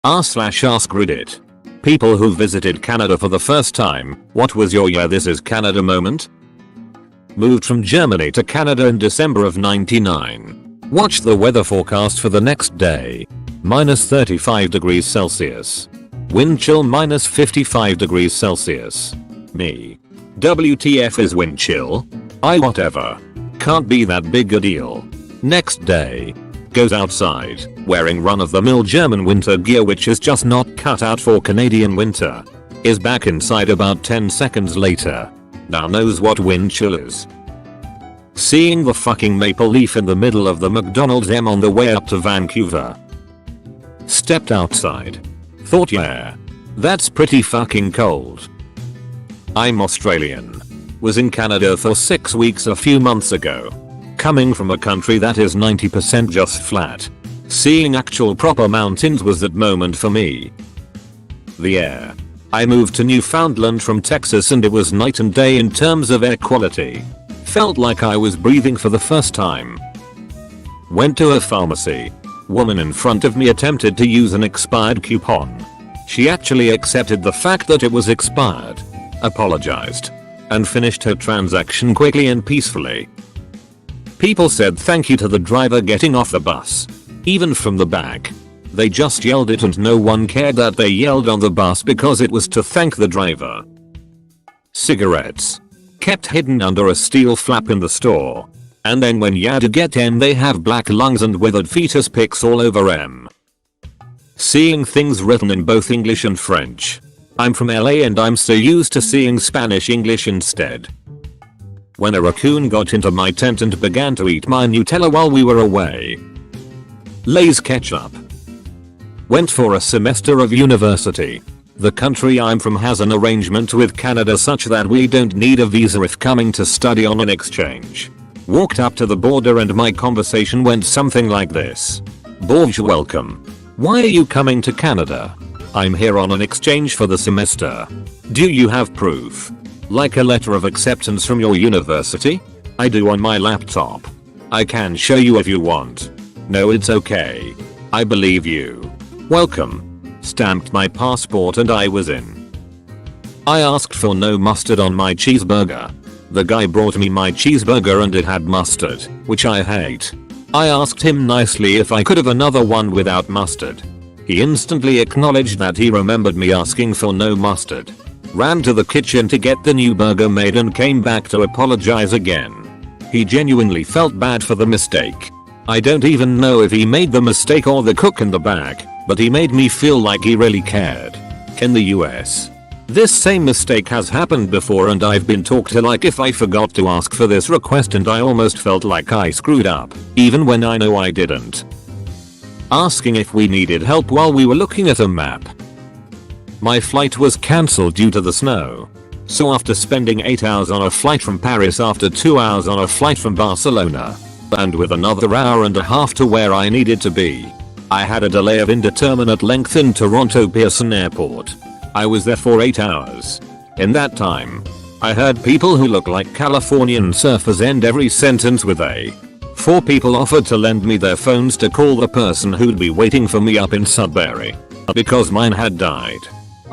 r/AskReddit. People who visited Canada for the first time, what was your "yeah this is Canada" moment? Moved from Germany to Canada in December of '99. Watched the weather forecast for the next day. -35 degrees Celsius. Wind chill -55 degrees Celsius. Me. WTF is wind chill? Whatever. Can't be that big a deal. Next day. Goes outside, wearing run-of-the-mill German winter gear which is just not cut out for Canadian winter. Is back inside about 10 seconds later. Now knows what wind chill is. Seeing the fucking maple leaf in the middle of the McDonald's M on the way up to Vancouver. Stepped outside. Thought yeah. That's pretty fucking cold. I'm Australian. Was in Canada for 6 weeks a few months ago. Coming from a country that is 90% just flat. Seeing actual proper mountains was that moment for me. The air. I moved to Newfoundland from Texas and it was night and day in terms of air quality. Felt like I was breathing for the first time. Went to a pharmacy. Woman in front of me attempted to use an expired coupon. She actually accepted the fact that it was expired. Apologized. And finished her transaction quickly and peacefully. People said thank you to the driver getting off the bus. Even from the back. They just yelled it and no one cared that they yelled on the bus because it was to thank the driver. Cigarettes. Kept hidden under a steel flap in the store. And then when you had to get in they have black lungs and withered fetus pics all over em. Seeing things written in both English and French. I'm from LA and I'm so used to seeing Spanish English instead. When a raccoon got into my tent and began to eat my Nutella while we were away. Lay's ketchup. Went for a semester of university. The country I'm from has an arrangement with Canada such that we don't need a visa if coming to study on an exchange. Walked up to the border and my conversation went something like this. Bonjour, welcome. Why are you coming to Canada? I'm here on an exchange for the semester. Do you have proof? Like a letter of acceptance from your university? I do on my laptop. I can show you if you want. No, it's okay. I believe you. Welcome. Stamped my passport and I was in. I asked for no mustard on my cheeseburger. The guy brought me my cheeseburger and it had mustard, which I hate. I asked him nicely if I could have another one without mustard. He instantly acknowledged that he remembered me asking for no mustard. Ran to the kitchen to get the new burger made and came back to apologize again. He genuinely felt bad for the mistake. I don't even know if he made the mistake or the cook in the back, but he made me feel like he really cared. In the US. This same mistake has happened before and I've been talked to like if I forgot to ask for this request and I almost felt like I screwed up, even when I know I didn't. Asking if we needed help while we were looking at a map. My flight was cancelled due to the snow. So after spending 8 hours on a flight from Paris after 2 hours on a flight from Barcelona, and with another hour and a half to where I needed to be, I had a delay of indeterminate length in Toronto Pearson Airport. I was there for 8 hours. In that time, I heard people who look like Californian surfers end every sentence with a. 4 people offered to lend me their phones to call the person who'd be waiting for me up in Sudbury. Because mine had died.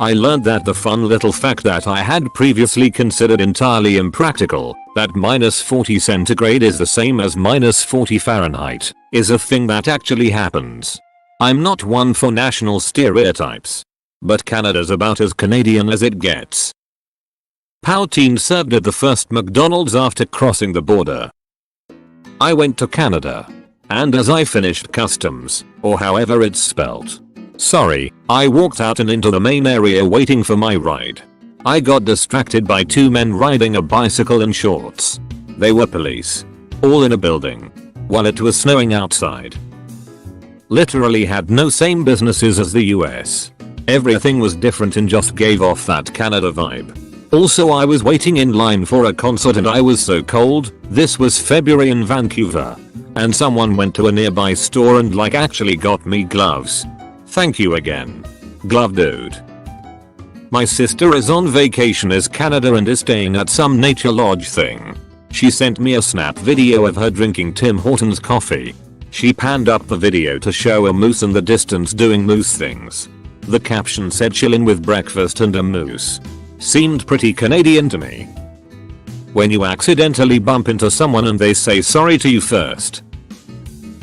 I learned that the fun little fact that I had previously considered entirely impractical, that -40 centigrade is the same as -40 Fahrenheit, is a thing that actually happens. I'm not one for national stereotypes. But Canada's about as Canadian as it gets. Poutine served at the first McDonald's after crossing the border. I went to Canada. And as I finished customs, or however it's spelt. Sorry, I walked out and into the main area waiting for my ride. I got distracted by 2 men riding a bicycle in shorts. They were police. All in a building. While it was snowing outside. Literally had no same businesses as the US. Everything was different and just gave off that Canada vibe. Also I was waiting in line for a concert and I was so cold. This was February in Vancouver. And someone went to a nearby store and like actually got me gloves. Thank you again. Glove dude. My sister is on vacation in Canada and is staying at some nature lodge thing. She sent me a snap video of her drinking Tim Hortons coffee. She panned up the video to show a moose in the distance doing moose things. The caption said chillin' with breakfast and a moose. Seemed pretty Canadian to me. When you accidentally bump into someone and they say sorry to you first.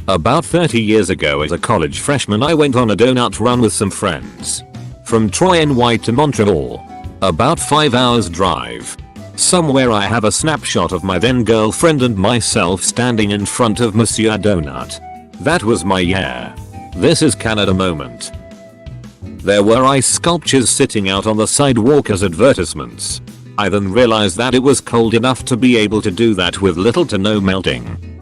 About 30 years ago as a college freshman I went on a donut run with some friends. From Troy NY to Montreal. About 5 hours drive. Somewhere I have a snapshot of my then girlfriend and myself standing in front of Monsieur Donut. That was my yeah. This is Canada moment. There were ice sculptures sitting out on the sidewalk as advertisements. I then realized that it was cold enough to be able to do that with little to no melting.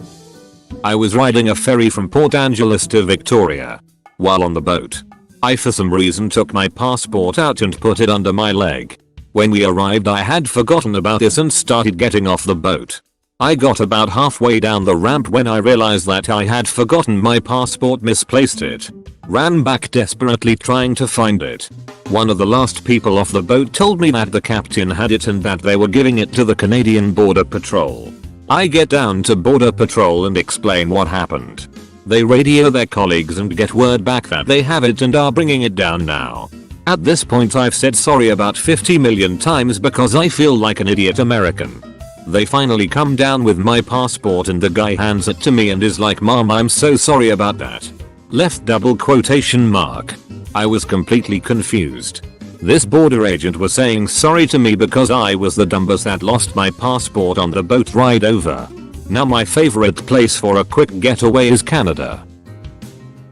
I was riding a ferry from Port Angeles to Victoria. While on the boat, I for some reason took my passport out and put it under my leg. When we arrived I had forgotten about this and started getting off the boat. I got about halfway down the ramp when I realized that I had forgotten my passport, misplaced it. Ran back desperately trying to find it. One of the last people off the boat told me that the captain had it and that they were giving it to the Canadian Border Patrol. I get down to Border Patrol and explain what happened. They radio their colleagues and get word back that they have it and are bringing it down now. At this point I've said sorry about 50 million times because I feel like an idiot American. They finally come down with my passport and the guy hands it to me and is like, "Mom, I'm so sorry about that." Left double quotation mark. I was completely confused. This border agent was saying sorry to me because I was the dumbass that lost my passport on the boat ride over. Now my favorite place for a quick getaway is Canada.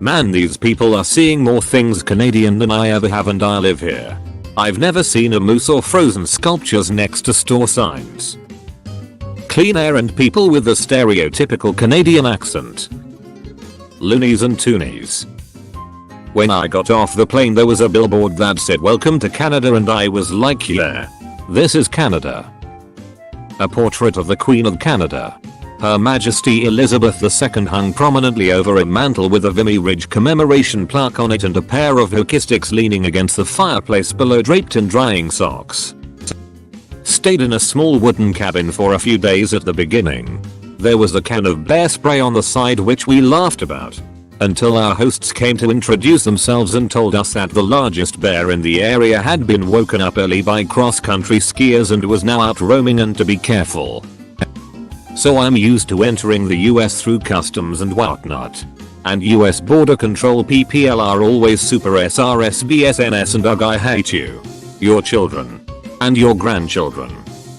Man, these people are seeing more things Canadian than I ever have and I live here. I've never seen a moose or frozen sculptures next to store signs. Clean air and people with the stereotypical Canadian accent. Loonies and toonies. When I got off the plane there was a billboard that said "Welcome to Canada" and I was like, yeah, this is Canada. A portrait of the Queen of Canada, Her Majesty Elizabeth II, hung prominently over a mantel with a Vimy Ridge commemoration plaque on it and a pair of hockey sticks leaning against the fireplace below draped in drying socks. Stayed in a small wooden cabin for a few days at the beginning. There was a can of bear spray on the side which we laughed about. Until our hosts came to introduce themselves and told us that the largest bear in the area had been woken up early by cross-country skiers and was now out roaming and to be careful. So I'm used to entering the US through customs and whatnot. And US border control PPL are always super SRS BSNS and ugh, I hate you. Your children. And your grandchildren.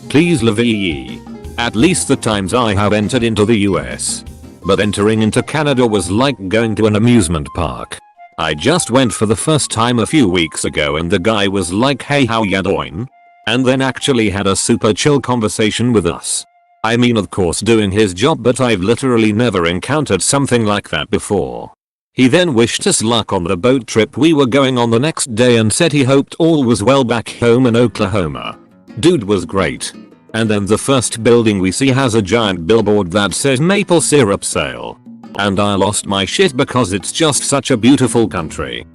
Please live ye. At least the times I have entered into the US. But entering into Canada was like going to an amusement park. I just went for the first time a few weeks ago and the guy was like, "Hey, how ya doing?" And then actually had a super chill conversation with us. I mean, of course doing his job, but I've literally never encountered something like that before. He then wished us luck on the boat trip we were going on the next day and said he hoped all was well back home in Oklahoma. Dude was great. And then the first building we see has a giant billboard that says maple syrup sale. And I lost my shit because it's just such a beautiful country.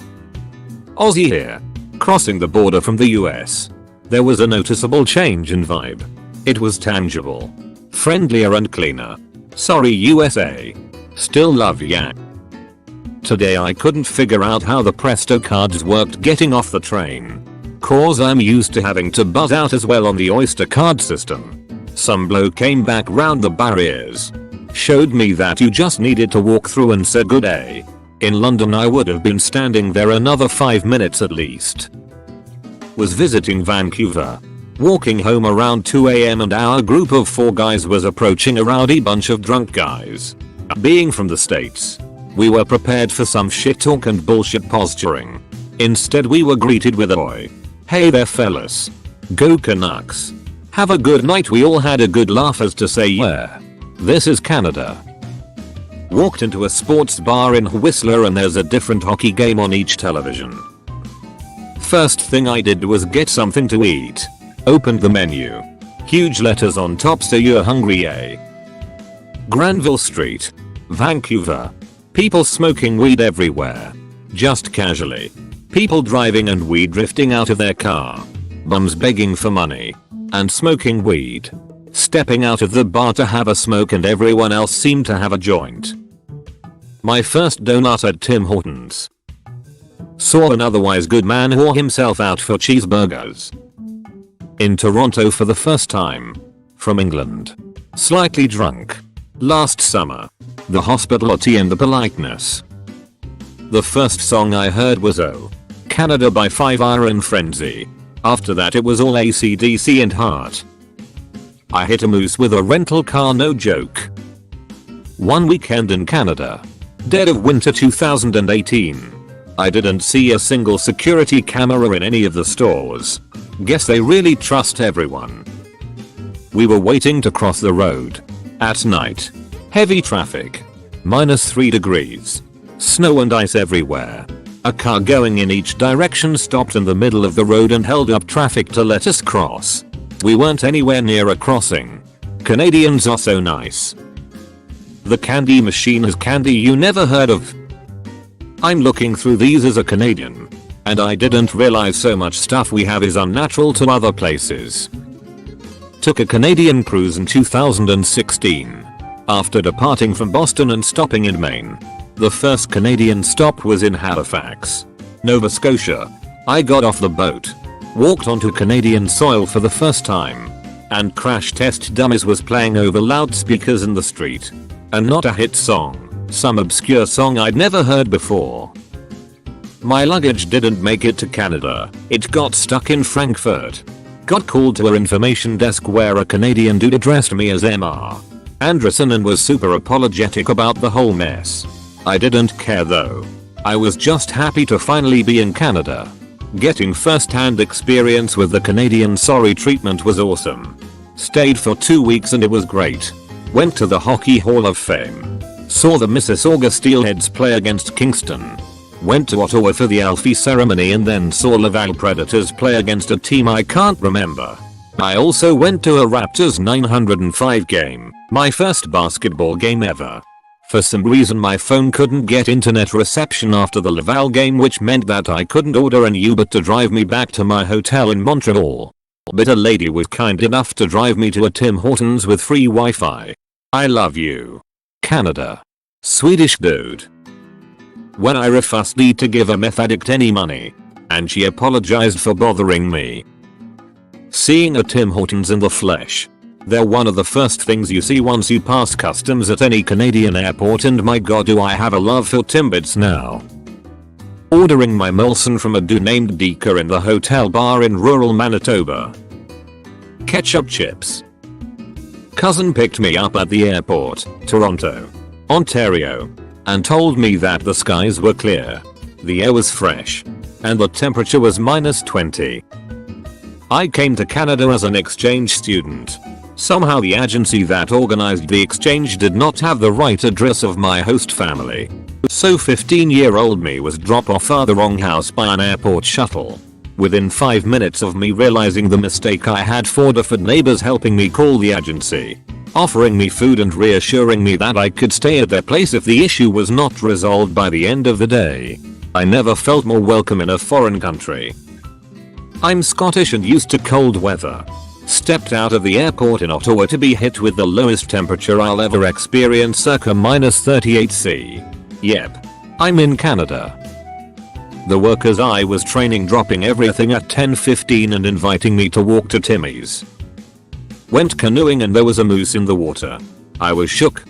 Aussie here. Crossing the border from the US. There was a noticeable change in vibe. It was tangible. Friendlier and cleaner. Sorry USA. Still love ya. Today I couldn't figure out how the Presto cards worked getting off the train. Cause I'm used to having to buzz out as well on the Oyster card system. Some bloke came back round the barriers. Showed me that you just needed to walk through and said good day. In London I would have been standing there another 5 minutes at least. Was visiting Vancouver. Walking home around 2 AM and our group of 4 guys was approaching a rowdy bunch of drunk guys. Being from the States, we were prepared for some shit talk and bullshit posturing. Instead we were greeted with "Oi. Hey there fellas. Go Canucks. Have a good night." We all had a good laugh as to say, yeah, this is Canada. Walked into a sports bar in Whistler and there's a different hockey game on each television. First thing I did was get something to eat. Opened the menu. Huge letters on top, so you're hungry, eh? Granville Street. Vancouver. People smoking weed everywhere. Just casually. People driving and weed drifting out of their car. Bums begging for money. And smoking weed. Stepping out of the bar to have a smoke and everyone else seemed to have a joint. My first donut at Tim Hortons. Saw an otherwise good man whore himself out for cheeseburgers. In Toronto for the first time. From England. Slightly drunk. Last summer. The hospitality and the politeness. The first song I heard was Oh Canada by 5 Iron Frenzy. After that it was all AC/DC and Heart. I hit a moose with a rental car, no joke. One weekend in Canada. Dead of winter 2018. I didn't see a single security camera in any of the stores. Guess they really trust everyone. We were waiting to cross the road. At night. Heavy traffic. -3 degrees. Snow and ice everywhere. A car going in each direction stopped in the middle of the road and held up traffic to let us cross. We weren't anywhere near a crossing. Canadians are so nice. The candy machine is candy you never heard of. I'm looking through these as a Canadian. And I didn't realize so much stuff we have is unnatural to other places. Took a Canadian cruise in 2016. After departing from Boston and stopping in Maine. The first Canadian stop was in Halifax, Nova Scotia. I got off the boat. Walked onto Canadian soil for the first time. And Crash Test Dummies was playing over loudspeakers in the street. And not a hit song. Some obscure song I'd never heard before. My luggage didn't make it to Canada. It got stuck in Frankfurt. Got called to our information desk where a Canadian dude addressed me as Mr. Anderson and was super apologetic about the whole mess. I didn't care though. I was just happy to finally be in Canada. Getting first-hand experience with the Canadian sorry treatment was awesome. Stayed for 2 weeks and it was great. Went to the Hockey Hall of Fame. Saw the Mississauga Steelheads play against Kingston. Went to Ottawa for the Alfie ceremony and then saw Laval Predators play against a team I can't remember. I also went to a Raptors 905 game, my first basketball game ever. For some reason my phone couldn't get internet reception after the Laval game, which meant that I couldn't order an Uber to drive me back to my hotel in Montreal. But a lady was kind enough to drive me to a Tim Hortons with free Wi-Fi. I love you. Canada. Swedish dude. When I refused to give a meth addict any money. And she apologized for bothering me. Seeing a Tim Hortons in the flesh. They're one of the first things you see once you pass customs at any Canadian airport, and my god do I have a love for Timbits now. Ordering my Molson from a dude named Deeker in the hotel bar in rural Manitoba. Ketchup chips. Cousin picked me up at the airport, Toronto, Ontario, and told me that the skies were clear, the air was fresh, and the temperature was -20. I came to Canada as an exchange student. Somehow the agency that organized the exchange did not have the right address of my host family. So 15-year-old me was dropped off at the wrong house by an airport shuttle. Within 5 minutes of me realizing the mistake, I had 4 different neighbors helping me call the agency, offering me food and reassuring me that I could stay at their place if the issue was not resolved by the end of the day. I never felt more welcome in a foreign country. I'm Scottish and used to cold weather. Stepped out of the airport in Ottawa to be hit with the lowest temperature I'll ever experience, circa -38°C. Yep. I'm in Canada. The workers I was training dropping everything at 10:15 and inviting me to walk to Timmy's. Went canoeing and there was a moose in the water. I was shook.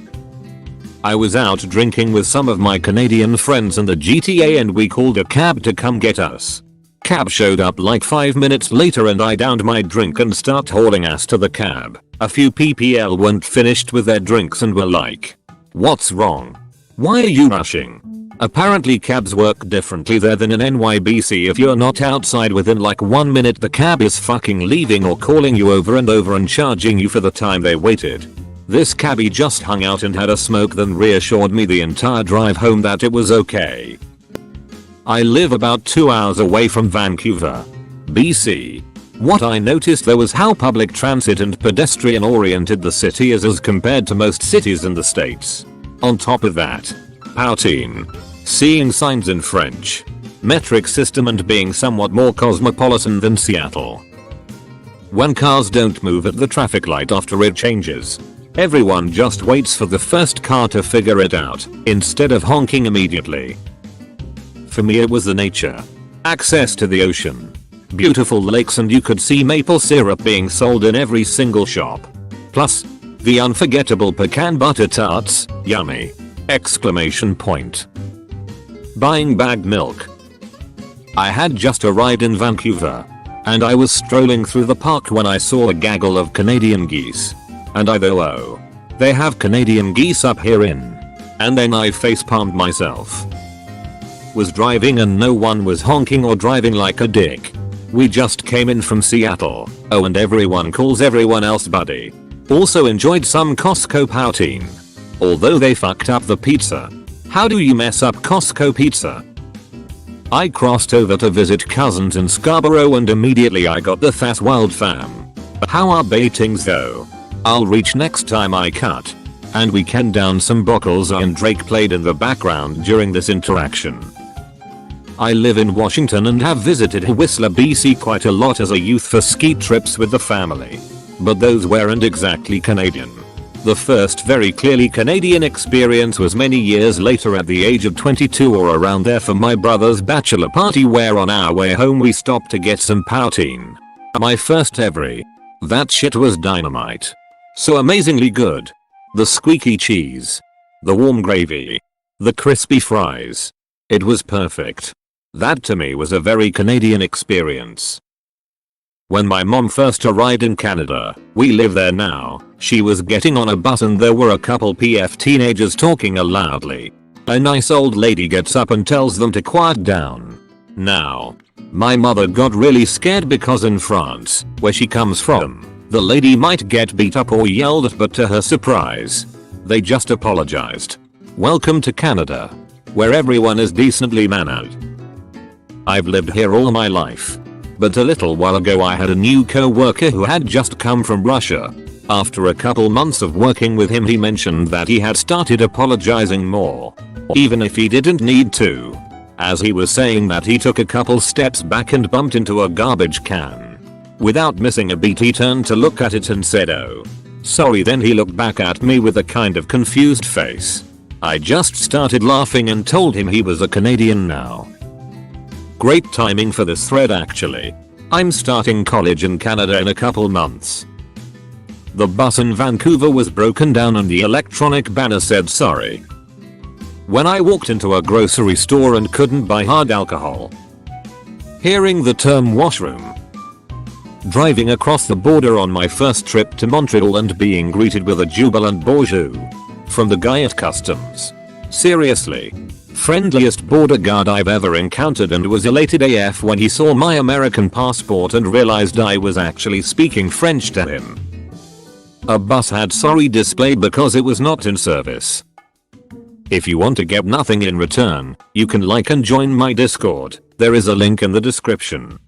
I was out drinking with some of my Canadian friends in the GTA and we called a cab to come get us. Cab showed up like 5 minutes later and I downed my drink and started hauling ass to the cab. A few PPL weren't finished with their drinks and were like, "What's wrong? Why are you rushing?" Apparently cabs work differently there than in NYBC. If you're not outside within like 1 minute, the cab is fucking leaving or calling you over and charging you for the time they waited. This cabbie just hung out and had a smoke, then reassured me the entire drive home that it was okay. I live about 2 hours away from Vancouver, BC. What I noticed there was how public transit and pedestrian oriented the city is as compared to most cities in the States. On top of that, poutine, seeing signs in French, metric system, and being somewhat more cosmopolitan than Seattle. When cars don't move at the traffic light after it changes, everyone just waits for the first car to figure it out, instead of honking immediately. For me it was the nature. Access to the ocean. Beautiful lakes, and you could see maple syrup being sold in every single shop. Plus, the unforgettable pecan butter tarts, yummy! Exclamation point. Buying bagged milk. I had just arrived in Vancouver, and I was strolling through the park when I saw a gaggle of Canadian geese. And I thought, oh, they have Canadian geese up here in. And then I facepalmed myself. Was driving and no one was honking or driving like a dick. We just came in from Seattle. Oh, and everyone calls everyone else buddy. Also enjoyed some Costco poutine. Although they fucked up the pizza. How do you mess up Costco pizza? I crossed over to visit cousins in Scarborough and immediately I got the fat wild fam. How are baitings though? I'll reach next time I cut. And we can down some bottles, and Drake played in the background during this interaction. I live in Washington and have visited Whistler, BC quite a lot as a youth for ski trips with the family. But those weren't exactly Canadian. The first very clearly Canadian experience was many years later at the age of 22 or around there for my brother's bachelor party, where on our way home we stopped to get some poutine. My first ever. That shit was dynamite. So amazingly good. The squeaky cheese. The warm gravy. The crispy fries. It was perfect. That to me was a very Canadian experience. When my mom first arrived in Canada, we live there now, she was getting on a bus and there were a couple PF teenagers talking loudly. A nice old lady gets up and tells them to quiet down. Now, my mother got really scared because in France, where she comes from, the lady might get beat up or yelled at, but to her surprise, they just apologized. Welcome to Canada, where everyone is decently mannered. I've lived here all my life. But a little while ago I had a new co-worker who had just come from Russia. After a couple months of working with him, he mentioned that he had started apologizing more. Even if he didn't need to. As he was saying that he took a couple steps back and bumped into a garbage can. Without missing a beat he turned to look at it and said, "Oh, sorry." Then he looked back at me with a kind of confused face. I just started laughing and told him he was a Canadian now. Great timing for this thread actually. I'm starting college in Canada in a couple months. The bus in Vancouver was broken down and the electronic banner said sorry. When I walked into a grocery store and couldn't buy hard alcohol. Hearing the term washroom. Driving across the border on my first trip to Montreal and being greeted with a jubilant bonjour from the guy at customs. Seriously. Friendliest border guard I've ever encountered, and was elated AF when he saw my American passport and realized I was actually speaking French to him. A bus had sorry displayed because it was not in service. If you want to get nothing in return, you can like and join my Discord. There is a link in the description.